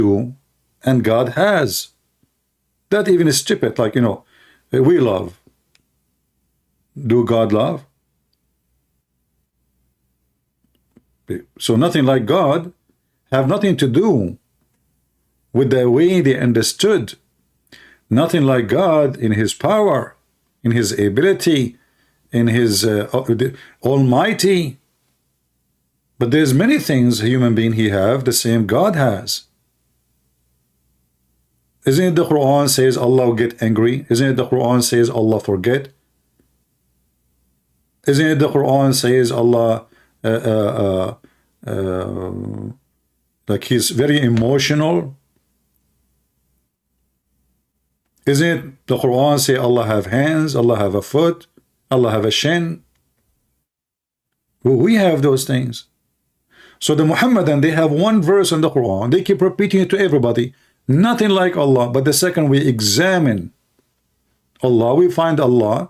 do, and God has. That even is stupid. Like, we love. Do God love? So nothing like God have nothing to do with the way they understood. Nothing like God in his power, in his ability, in his almighty. But there's many things a human being he have the same God has. Isn't it the Quran says Allah will get angry? Isn't it the Quran says Allah forget? Isn't it the Quran says Allah like he's very emotional? Isn't it the Quran say Allah have hands, Allah have a foot, Allah have a shin? Well, we have those things. So the Muhammadan, they have one verse in the Quran, they keep repeating it to everybody. Nothing like Allah. But the second we examine Allah, we find Allah,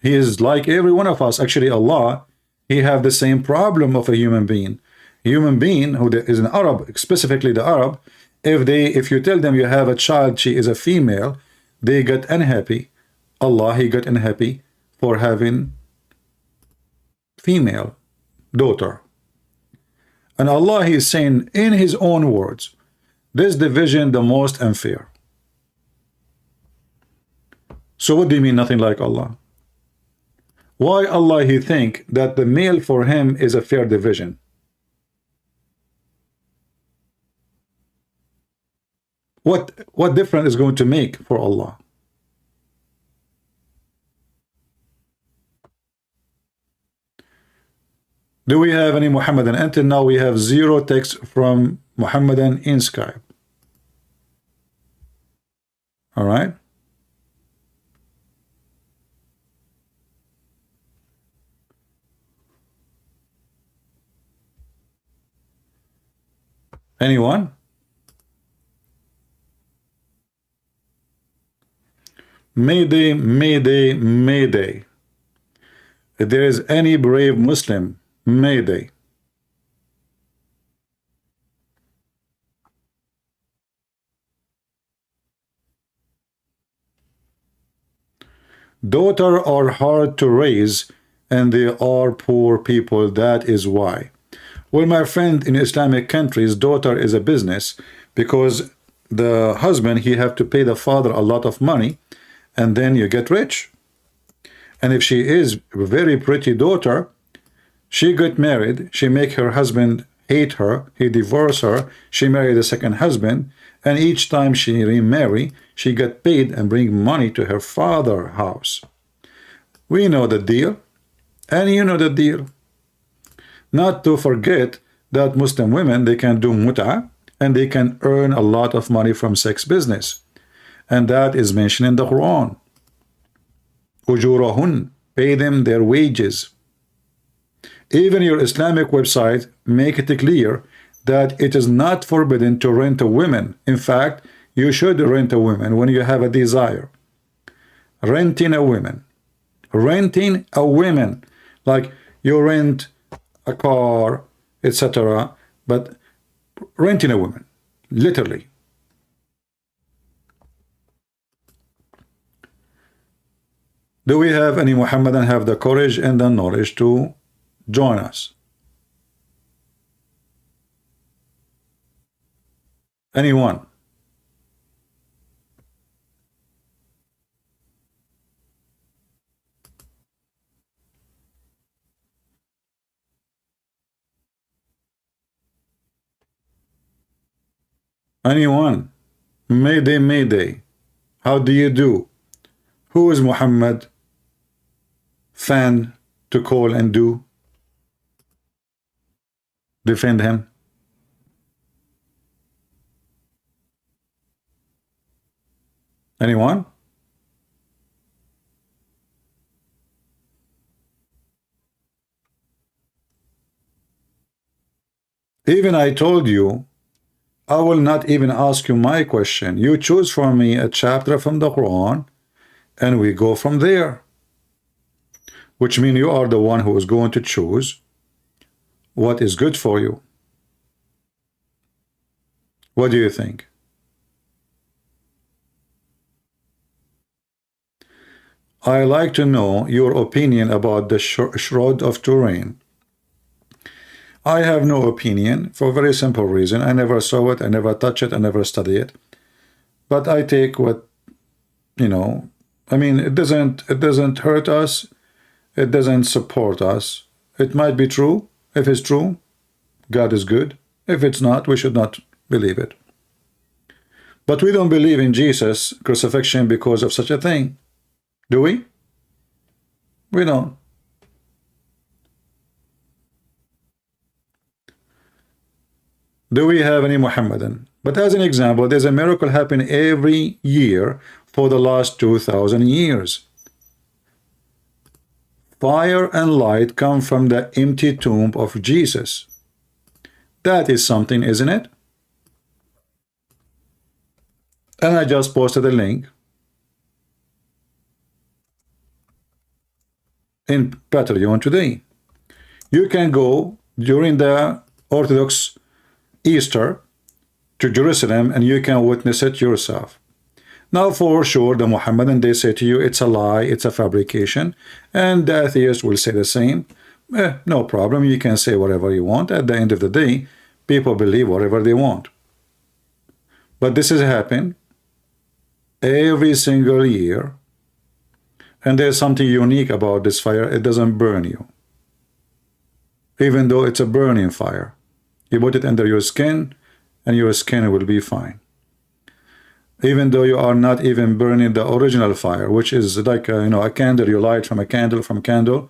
he is like every one of us. Actually, Allah, he have the same problem of a human being. A human being who is an Arab, specifically the Arab, if you tell them you have a child, she is a female, they get unhappy. Allah, he got unhappy for having female daughter. And Allah, he is saying in his own words, this division the most unfair. So what do you mean nothing like Allah? Why Allah he think that the male for him is a fair division? What difference is going to make for Allah? Do we have any Muhammadan? Until now we have 0 text from Muhammadan in Skype. All right. Anyone? Mayday, Mayday, Mayday. If there is any brave Muslim, Mayday. Daughters are hard to raise and they are poor people. That is why. Well, my friend, in Islamic countries, daughter is a business because the husband, he have to pay the father a lot of money and then you get rich. And if she is a very pretty daughter, she got married, she make her husband hate her, he divorce her, she married a second husband, and each time she remarry, she got paid and bring money to her father's house. We know the deal, and you know the deal. Not to forget that Muslim women, they can do mut'ah, and they can earn a lot of money from sex business. And that is mentioned in the Quran. Ujurahun, pay them their wages. Even your Islamic website make it clear that it is not forbidden to rent a woman. In fact, you should rent a woman when you have a desire. Renting a woman. Renting a woman. Like you rent a car, etc. But renting a woman. Literally. Do we have any Muhammadan have the courage and the knowledge to join us? Anyone? Anyone? Mayday, Mayday. How do you do? Who is Muhammad fan to call and do? Defend him. Anyone? Even I told you, I will not even ask you my question. You choose for me a chapter from the Quran, and we go from there. Which means you are the one who is going to choose what is good for you. What do you think? I like to know your opinion about the Shroud of Turin. I have no opinion for a very simple reason. I never saw it, I never touch it, I never study it. But I take what, you know, I mean, it doesn't hurt us, it doesn't support us. It might be true. If it's true, God is good. If it's not, we should not believe it. But we don't believe in Jesus' crucifixion because of such a thing. Do we? We don't. Do we have any Muhammadan? But as an example, there's a miracle happening every year for the last 2,000 years. Fire and light come from the empty tomb of Jesus. That is something, isn't it? And I just posted a link in Patreon today. You can go during the Orthodox Easter to Jerusalem and you can witness it yourself. Now, for sure, the Mohammedan, they say to you, it's a lie, it's a fabrication, and the atheist will say the same. No problem, you can say whatever you want. At the end of the day, people believe whatever they want. But this has happened every single year, and there's something unique about this fire. It doesn't burn you, even though it's a burning fire. You put it under your skin, and your skin will be fine. Even though you are not even burning the original fire, which is like a candle, you light from a candle,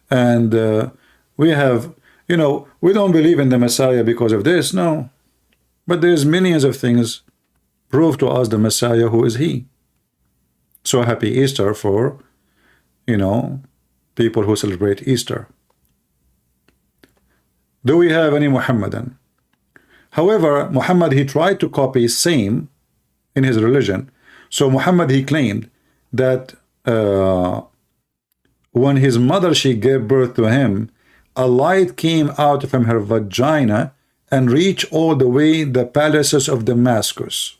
and we have, we don't believe in the Messiah because of this, no, but there's millions of things prove to us the Messiah, who is he. So happy Easter for people who celebrate Easter. Do we have any Muhammadan? However, Muhammad, he tried to copy same in his religion. So Muhammad, he claimed that when his mother, she gave birth to him, a light came out from her vagina and reached all the way the palaces of Damascus.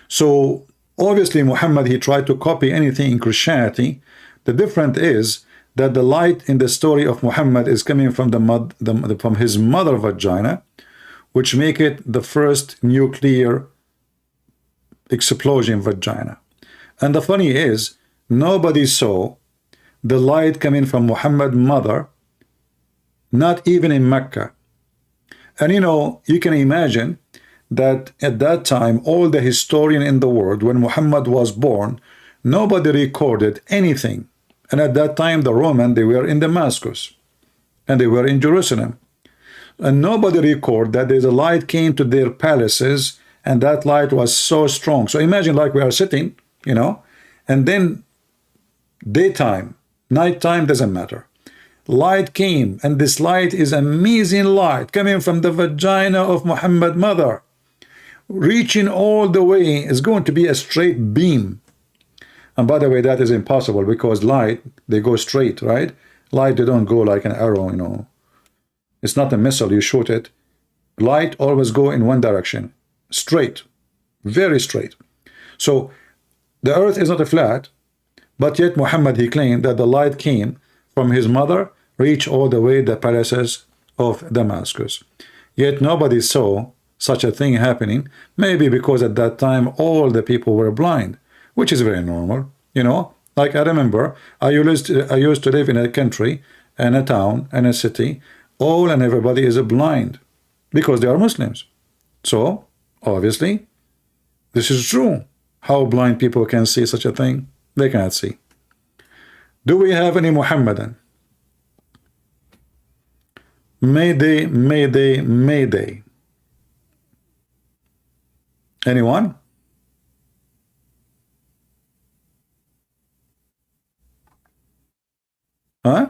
So obviously Muhammad, he tried to copy anything in Christianity. The difference is that the light in the story of Muhammad is coming from from his mother vagina, which make it the first nuclear explosion vagina. And the funny is, nobody saw the light coming from Muhammad's mother, not even in Mecca. And you can imagine that at that time, all the historian in the world, when Muhammad was born, nobody recorded anything. And at that time, the Roman, they were in Damascus, and they were in Jerusalem. And nobody record that there's a light came to their palaces, and that light was so strong. So imagine like we are sitting, and then daytime, nighttime, doesn't matter. Light came, and this light is amazing light coming from the vagina of Muhammad's mother, reaching all the way. Is going to be a straight beam. And by the way, that is impossible because light, they go straight, right? Light, they don't go like an arrow, It's not a missile, you shoot it. Light always go in one direction, straight, very straight. So the earth is not a flat, but yet Muhammad, he claimed that the light came from his mother, reached all the way the palaces of Damascus. Yet nobody saw such a thing happening, maybe because at that time all the people were blind, which is very normal, Like I remember, I used to live in a country, and a town, and a city. All and everybody is blind because they are Muslims. So, obviously, this is true. How blind people can see such a thing? They cannot see. Do we have any Muhammadan? Mayday, Mayday, Mayday. Anyone? Huh?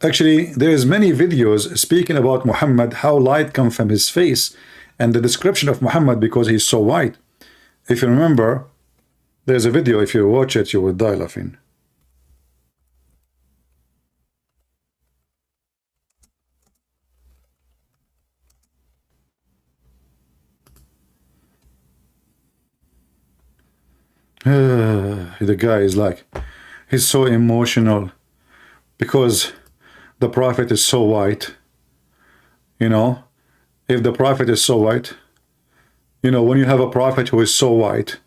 Actually, there's many videos speaking about Muhammad, how light comes from his face, and the description of Muhammad because he's so white. If you remember, there's a video, if you watch it, you will die laughing. The guy is like, he's so emotional because the prophet is so white. You know, if the prophet is so white, you know, when you have a prophet who is so white,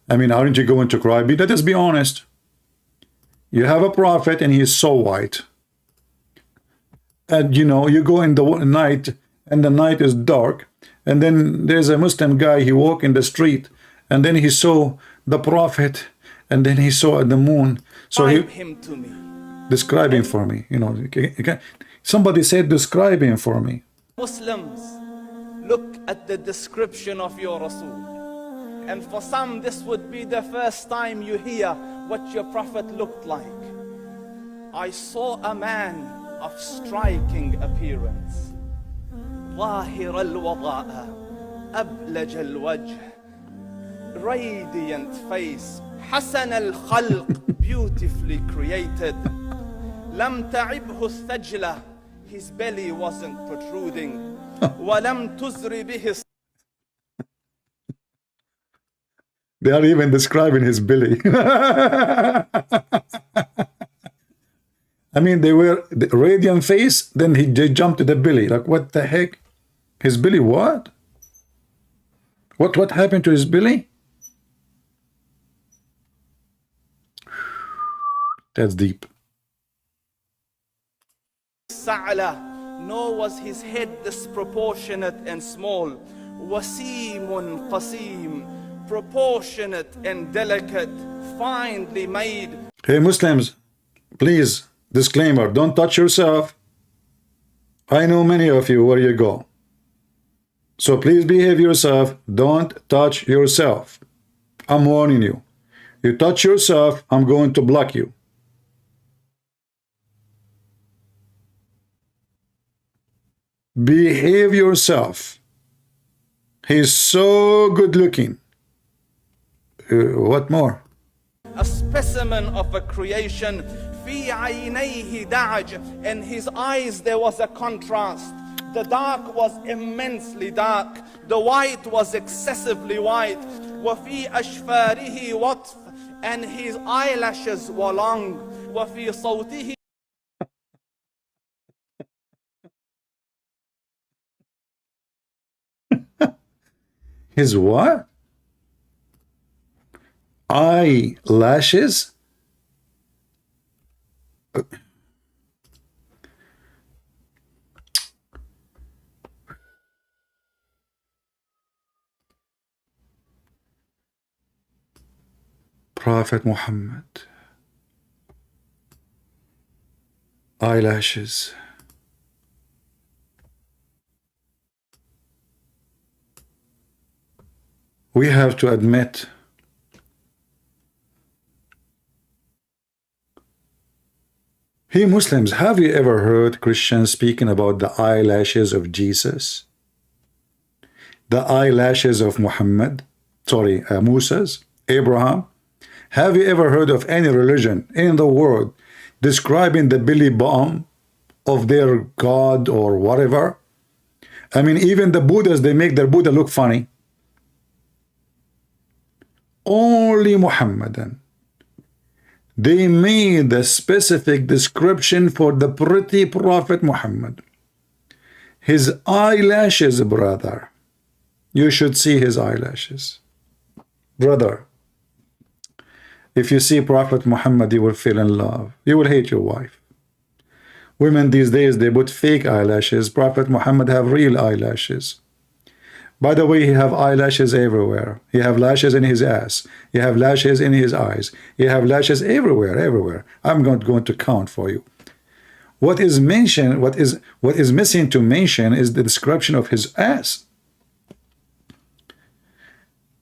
I mean, aren't you going to cry? Let us be honest. You have a prophet and he is so white. And, you know, you go in the night and the night is dark. And then there's a Muslim guy, he walked in the street. And then he saw the prophet. And then he saw the moon. So he... him to me. Describe him for me. You know, somebody said, describe him for me. Muslims, look at the description of your Rasul. And for some, this would be the first time you hear what your Prophet looked like. I saw a man of striking appearance. ظاهر الوضاء أبلج الوجه, radiant face, حسن الخلق, beautifully created. لم تعبه الثجلة, his belly wasn't protruding. ولم تزر به. They are even describing his belly. I mean, they were the radiant face, then they jumped to the belly. Like, what the heck? His belly what? What happened to his belly? That's deep. Sa'ala, nor was his head disproportionate and small. Wasimun qasim, proportionate and delicate, finely made. Hey Muslims, please, disclaimer, don't touch yourself. I know many of you where you go. So please behave yourself, don't touch yourself. I'm warning you. You touch yourself, I'm going to block you. Behave yourself. He's so good looking. What more? A specimen of a creation. في عينيه دعج, in his eyes there was a contrast. The dark was immensely dark, the white was excessively white. وفي أشفاره وطف, and his eyelashes were long. وفي صوته. His what? Eyelashes? Prophet Muhammad. Eyelashes. We have to admit hey Muslims, have you ever heard Christians speaking about the eyelashes of Jesus? The eyelashes of Muhammad? Sorry, Moses, Abraham? Have you ever heard of any religion in the world describing the belly button of their God or whatever? I mean, even the Buddhas, they make their Buddha look funny. Only Muhammadan. They made a specific description for the pretty Prophet Muhammad. His eyelashes, brother. You should see his eyelashes. Brother, if you see Prophet Muhammad, you will fall in love. You will hate your wife. Women these days, they put fake eyelashes. Prophet Muhammad have real eyelashes. By the way, he have eyelashes everywhere. He have lashes in his ass. He have lashes in his eyes. He have lashes everywhere, everywhere. I'm not going to count for you. What is mentioned, what is missing to mention is the description of his ass.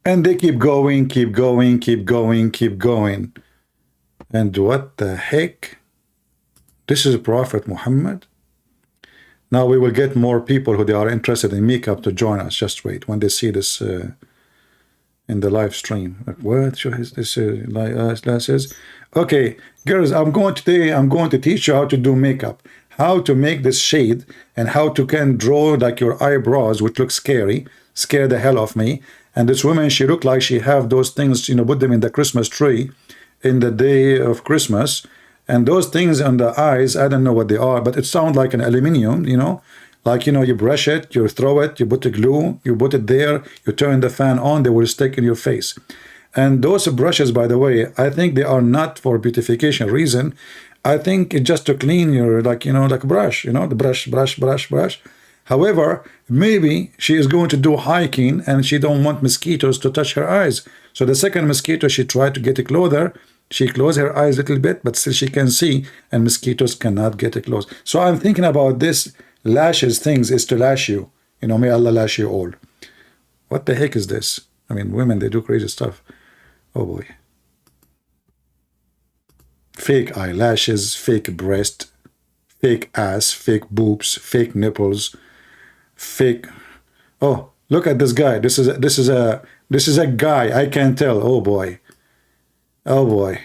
And they keep going, keep going, keep going, keep going. And what the heck? This is Prophet Muhammad. Now we will get more people who they are interested in makeup to join us. Just wait when they see this in the live stream. Like, what? Show his this glasses. Okay, girls, I'm going to teach you how to do makeup, how to make this shade, and how to can draw like your eyebrows, which look scary, scare the hell of me, And this woman, she looked like she have those things, you know, put them in the Christmas tree in the day of Christmas. And those things on the eyes, I don't know what they are, but it sounds like an aluminium, you know, like, you know, you brush it, you throw it, you put the glue, you put it there, you turn the fan on, they will stick in your face. And those brushes, by the way, I think they are not for beautification reason. I think it's just to clean your, like, you know, like a brush, you know, the brush, brush, brush, brush. However, maybe she is going to do hiking and she don't want mosquitoes to touch her eyes. So the second mosquito, she tried to get it closer. She closed her eyes a little bit, but still she can see, and mosquitoes cannot get it close. So I'm thinking about this lashes things is to lash you. You know, may Allah lash you all. What the heck is this? I mean, women, they do crazy stuff. Oh boy. Fake eyelashes, fake breast, fake ass, fake boobs, fake nipples, fake. Oh, look at this guy. This is a guy. I can tell. Oh boy. Oh boy.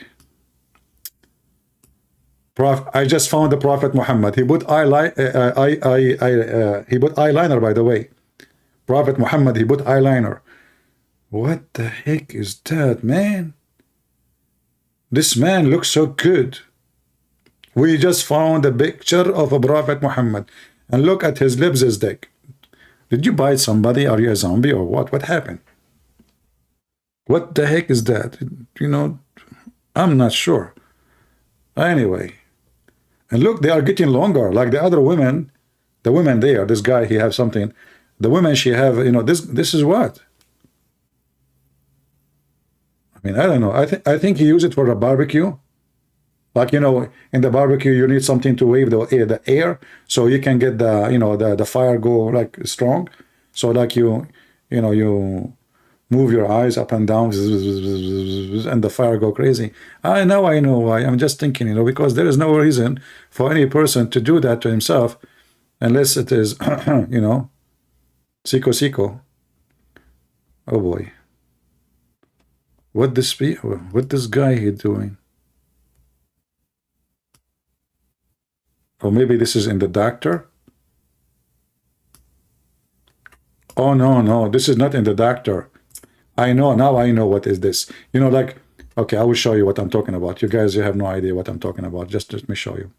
I just found the Prophet Muhammad. He put he put eyeliner, by the way. Prophet Muhammad, he put eyeliner. What the heck is that, man? This man looks so good. We just found a picture of a Prophet Muhammad. And look at his lips is thick. Did you bite somebody? Are you a zombie or what? What happened? What the heck is that? You know, I'm not sure. Anyway. And look, they are getting longer. Like the other women, the women there, this guy, he have something. The women, she have, you know, this is what? I mean, I don't know. I think he used it for a barbecue. Like, you know, in the barbecue, you need something to wave the air so you can get the, you know, the fire go like strong. So like you know, you move your eyes up and down and the fire go crazy. I know why. I'm just thinking, you know, because there is no reason for any person to do that to himself unless it is, you know, siko. Oh boy. What this guy he doing? Or maybe this is in the doctor? Oh no, this is not in the doctor. I know, now I know what is this. You know, like, okay, I will show you what I'm talking about. You guys, you have no idea what I'm talking about. Just let me show you.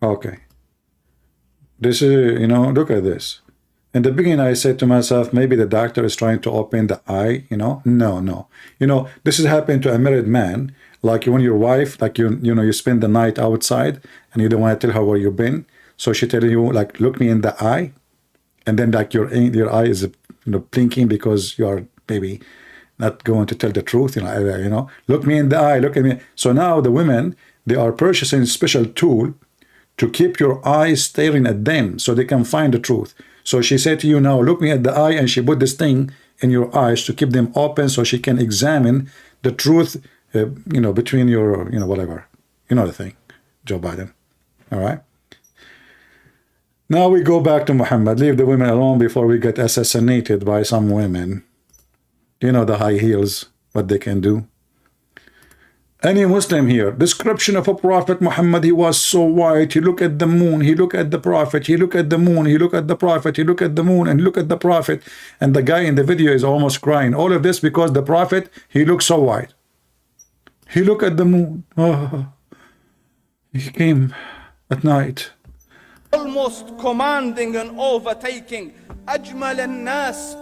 Okay. This is, you know, look at this. In the beginning, I said to myself, maybe the doctor is trying to open the eye, you know? No. You know, this is happening to a married man. Like when your wife, like, you know, you spend the night outside and you don't want to tell her where you've been. So she tells you, like, look me in the eye. And then, like, your eye is, you know, blinking because you are maybe not going to tell the truth. You know, look me in the eye, look at me. So now the women, they are purchasing a special tool to keep your eyes staring at them so they can find the truth. So she said to you, now look me at the eye, and she put this thing in your eyes to keep them open so she can examine the truth, you know, between your, you know, whatever. You know the thing, Joe Biden. All right. Now we go back to Muhammad. Leave the women alone before we get assassinated by some women. You know the high heels, what they can do. Any Muslim here, description of a Prophet Muhammad, he was so white, he looked at the moon, he looked at the Prophet, he looked at the moon, he looked at the Prophet, he looked at the moon, and look at the Prophet. And the guy in the video is almost crying. All of this because the Prophet, he looked so white. He looked at the moon. Oh, he came at night. Almost commanding and overtaking. أجمل الناس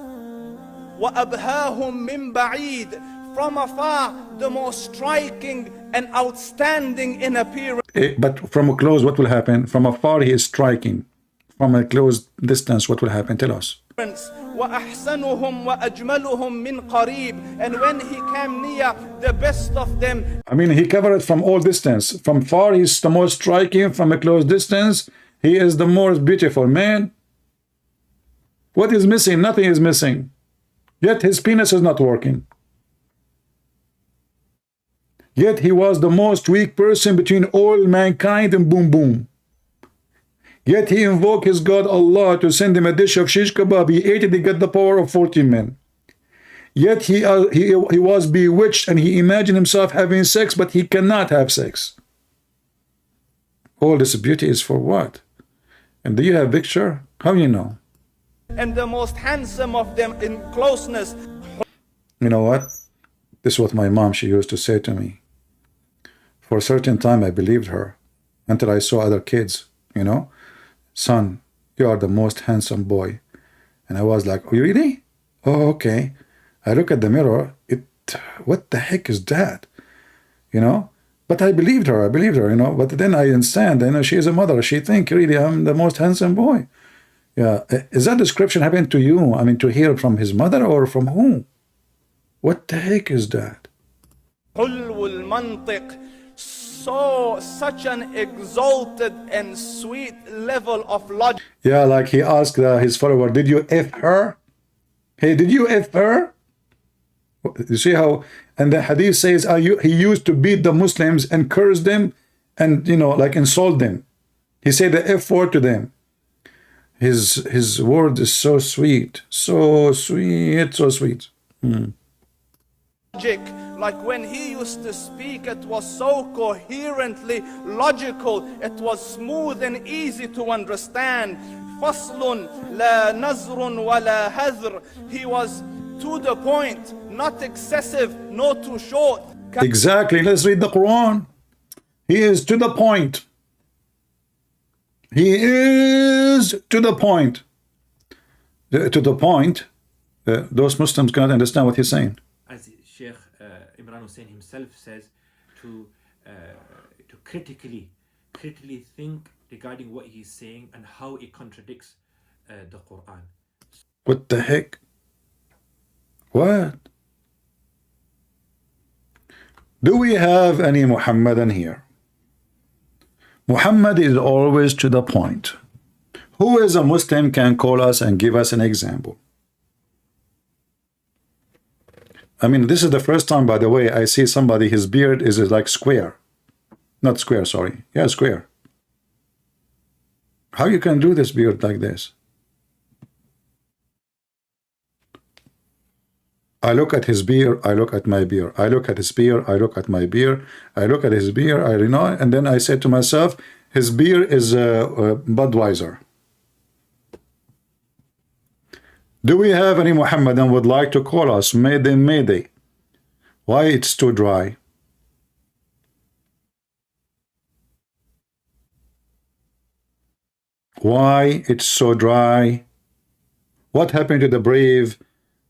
وأبهاهم من بعيد. From afar, the most striking and outstanding in appearance. But from a close, what will happen? From afar, he is striking. From a close distance, what will happen? Tell us. وأحسنهم وأجملهم من قريب. And when he came near, the best of them. I mean, he covered it from all distance. From far, he's the most striking. From a close distance, he is the most beautiful. Man, what is missing? Nothing is missing. Yet his penis is not working. Yet he was the most weak person between all mankind, and boom, boom. Yet he invoked his God Allah to send him a dish of shish kebab. He ate it, he got the power of 40 men. Yet he was bewitched and he imagined himself having sex, but he cannot have sex. All this beauty is for what? And do you have picture? How do you know? and the most handsome of them in closeness. You know what? This is what my mom, she used to say to me. For a certain time, I believed her until I saw other kids, you know. Son, you are the most handsome boy. And I was like, oh, really? Oh, okay. I look at the mirror. What the heck is that? You know? But I believed her, you know. But then I understand, you know, she is a mother. She think really I'm the most handsome boy. Yeah. Is that description happened to you? I mean, to hear from his mother or from whom? What the heck is that? Such an exalted and sweet level of logic. Yeah, like he asked his follower, did you F her? Hey, did you F her? You see how, and the hadith says he used to beat the Muslims and curse them and, you know, like insult them. He said the F word to them. His word is so sweet, so sweet, so sweet. Like when he used to speak, it was so coherently logical, it was smooth and easy to understand. Faslun la nazrun wa la hadhr. He was to the point, not excessive, nor too short. Exactly. Let's read the Quran. He is to the point. He is to the point. To the point, those Muslims cannot understand what he's saying. As Sheikh Imran Hussein himself says, to critically think regarding what he's saying and how it contradicts the Quran. What the heck? What? Do we have any Muhammadan here? Muhammad is always to the point. Who is a Muslim can call us and give us an example? I mean, this is the first time, by the way, I see somebody, his beard is like square. Not square, sorry. Yeah, square. How you can do this beard like this? I look at his beard, I look at my beard. I look at his beard, I look at my beard. I look at his beard, I know, and then I said to myself, his beard is Budweiser. Do we have any Muhammadan would like to call us? Mayday, mayday. Why it's too dry? Why it's so dry? What happened to the brave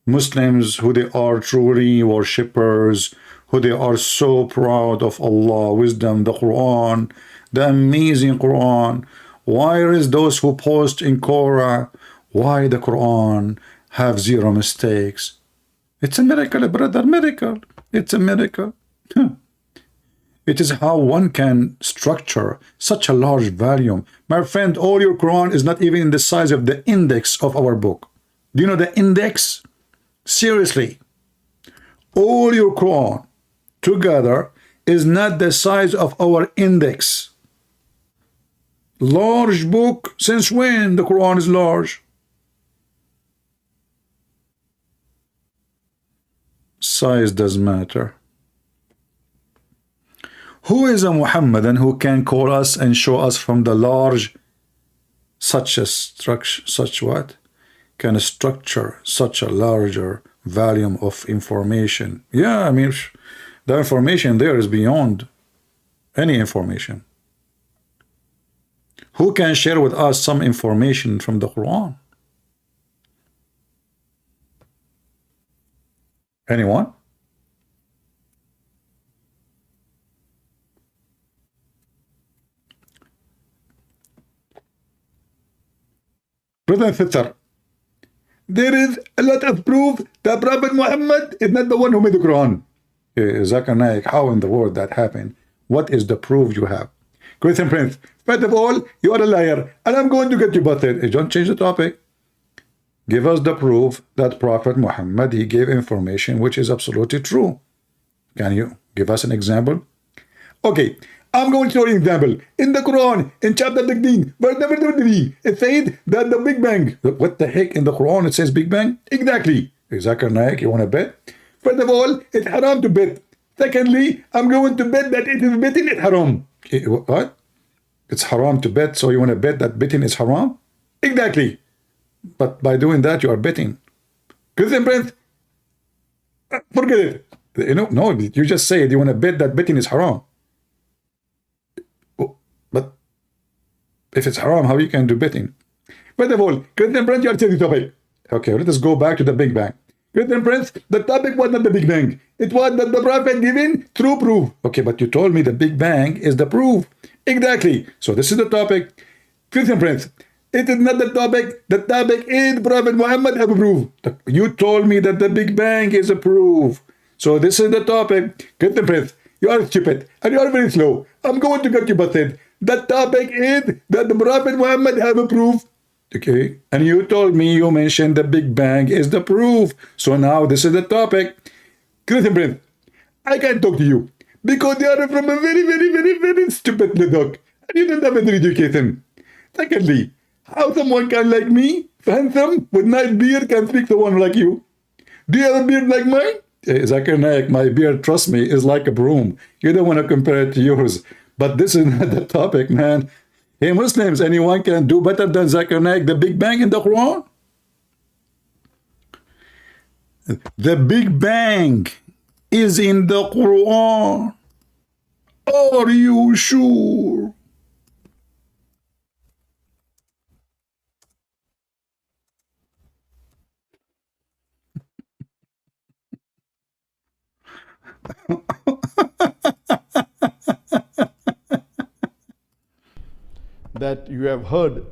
Muslims who they are truly worshippers, who they are so proud of Allah, wisdom, the Quran, the amazing Quran? Why is those who post in Quran? Why the Quran have zero mistakes? It's a miracle, brother, miracle. It's a miracle. It is how one can structure such a large volume. My friend, all your Quran is not even in the size of the index of our book. Do you know the index? Seriously. All your Quran together is not the size of our index. Large book. Since when the Quran is large? Size doesn't matter. Who is a Muhammadan who can call us and show us from the large such a structure, such what? Can structure such a larger volume of information? Yeah, I mean, the information there is beyond any information. Who can share with us some information from the Quran? Anyone? Brother and sister, there is a lot of proof that Prophet Muhammad is not the one who made the Quran. Zakir Naik, how in the world that happened? What is the proof you have? Christian Prince, first of all, you are a liar, and I'm going to get you busted. Don't change the topic. Give us the proof that Prophet Muhammad, he gave information which is absolutely true. Can you give us an example? Okay, I'm going to show you an example. In the Quran, in chapter 16, verse number 3, it says that the Big Bang. What the heck in the Quran it says Big Bang? Exactly. Zakir Naik, you want to bet? First of all, it's haram to bet. Secondly, I'm going to bet that it is betting is haram. What? It's haram to bet, so you want to bet that betting is haram? Exactly. But by doing that, you are betting. Christian Prince, forget it. No, you just said you want to bet that betting is haram. But if it's haram, how you can do betting? First of all, Christian Prince, you are changing the topic. Okay, let us go back to the Big Bang. Christian Prince, the topic was not the Big Bang. It was that the Prophet giving true proof. Okay, but you told me the Big Bang is the proof. Exactly. So this is the topic. Christian Prince, it is not the topic. The topic is Prophet Muhammad have a proof. You told me that the Big Bang is a proof. So this is the topic. Christian Prince, you are stupid and you are very slow. I'm going to get you busted. The topic is that the Prophet Muhammad have a proof. Okay, and you told me, you mentioned the Big Bang is the proof. So now this is the topic. Christian Prince, I can't talk to you because you are from a very, very, very, very stupid dog and you don't have any education. Secondly, how someone can like me, handsome, with nice beard, can speak to one like you? Do you have a beard like mine? Zakir Naik, my beard, trust me, is like a broom. You don't want to compare it to yours. But this is not the topic, man. Hey, Muslims, anyone can do better than Zakir Naik, the Big Bang in the Quran? The Big Bang is in the Quran. Are you sure? That you have heard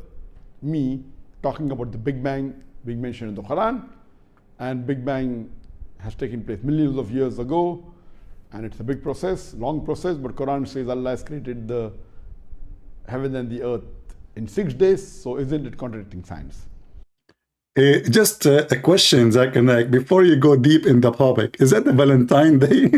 me talking about the Big Bang being mentioned in the Quran, and Big Bang has taken place millions of years ago, and it's a big process, long process, but Quran says Allah has created the heaven and the earth in 6 days, so isn't it contradicting science? Just a question, Zakir Naik, before you go deep in the topic. Is that the Valentine Day?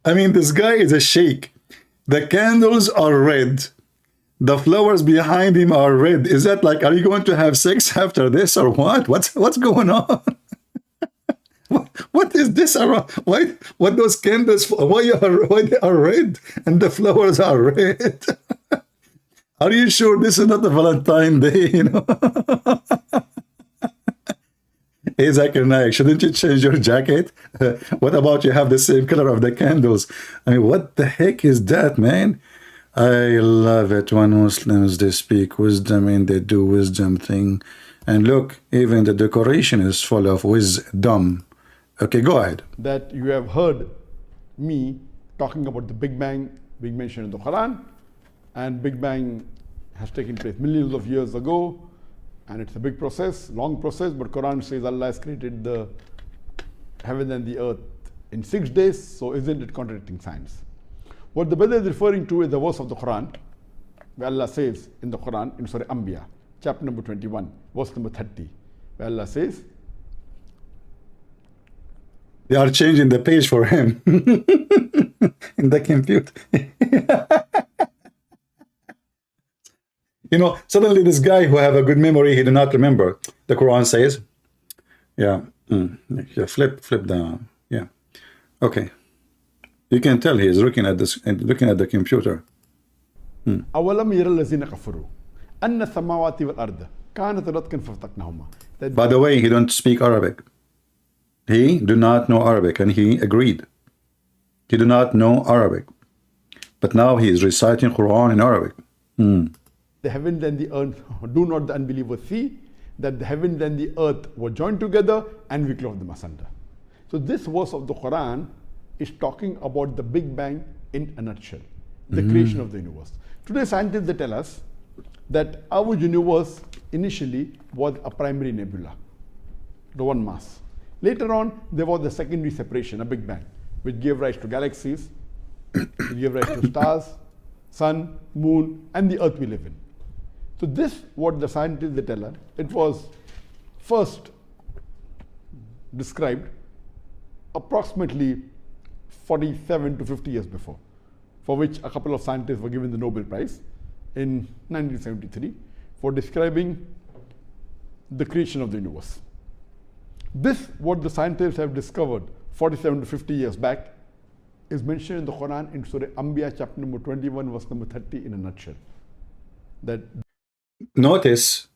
I mean, this guy is a sheikh. The candles are red. The flowers behind him are red. Is that like, are you going to have sex after this or what? What's going on? What is this around? Why? What those candles? Why they are red and the flowers are red? Are you sure this is not a Valentine Day? You know. Hey, Zakir Naik, shouldn't you change your jacket? What about you have the same color of the candles? I mean, what the heck is that, man? I love it when Muslims, they speak wisdom and they do wisdom thing. And look, even the decoration is full of wisdom. Okay, go ahead. That you have heard me talking about the Big Bang being mentioned in the Quran, and Big Bang has taken place millions of years ago, and it's a big process, long process, but Quran says Allah has created the heaven and the earth in 6 days, so isn't it contradicting science? What the brother is referring to is the verse of the Quran, where Allah says in the Quran, in Surah Anbiya, chapter number 21, verse number 30, where Allah says, they are changing the page for him in the computer. You know, suddenly this guy who have a good memory, he do not remember. The Quran says, yeah, yeah, flip down, yeah, okay. You can tell he is looking at this, looking at the computer. أَوَلَمْ يَرَ الَّذِينَ كَفَرُوا أَنَّ السَّمَاوَاتِ وَالْأَرْضَ كَانَتْ رَتْقًا فَفَتَقْنَاهُمَا. By the way, he don't speak Arabic. He do not know Arabic, and he agreed. He do not know Arabic. But now he is reciting Quran in Arabic. The heavens and the earth, do not the unbelievers see that the heavens and the earth were joined together and we clove them asunder. So this verse of the Quran is talking about the Big Bang in a nutshell, the creation of the universe. Today scientists, they tell us that our universe initially was a primary nebula, the one mass. Later on, there was a secondary separation, a Big Bang, which gave rise to galaxies, which gave rise to stars, sun, moon, and the earth we live in. So this, what the scientists, they tell us, it was first described approximately 47 to 50 years before, for which a couple of scientists were given the Nobel Prize in 1973 for describing the creation of the universe. This, what the scientists have discovered 47 to 50 years back, is mentioned in the Quran in Surah Anbiya chapter number 21 verse number 30 in a nutshell. That Notice,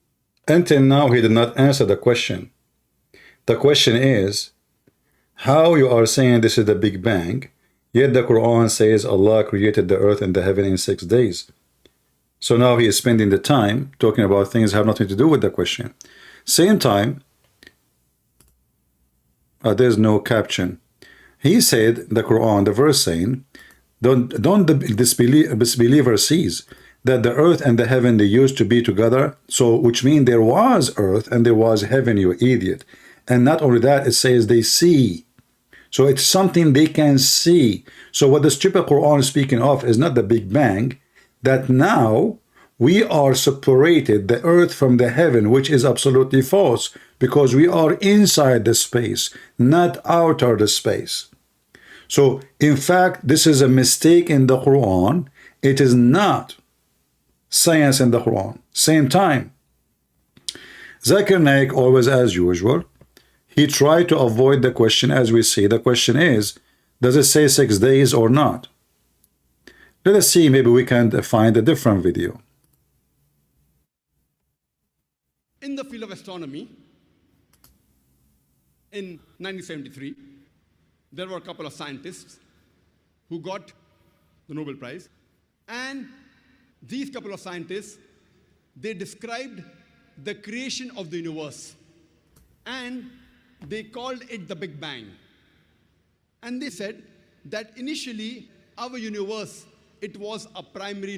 until now he did not answer the question. The question is, how you are saying this is the Big Bang, yet the Quran says Allah created the earth and the heaven in 6 days. So now he is spending the time talking about things that have nothing to do with the question. Same time, there's no caption. He said, the Quran, the verse saying, don't the disbeliever sees that the earth and the heaven, they used to be together, so which means there was earth and there was heaven, you idiot. And not only that, it says they see. So it's something they can see. So what the stupid Quran is speaking of is not the Big Bang, that now we are separated, the earth from the heaven, which is absolutely false, because we are inside the space, not outer the space. So in fact, this is a mistake in the Quran. It is not science in the Quran. Same time, Zakir Naik, always as usual, he tried to avoid the question. As we see, the question is, does it say 6 days or not? Let us see, maybe we can find a different video. In the field of astronomy, in 1973, there were a couple of scientists who got the Nobel Prize, and these couple of scientists, they described the creation of the universe, and they called it the Big Bang. And they said that initially our universe, it was a primary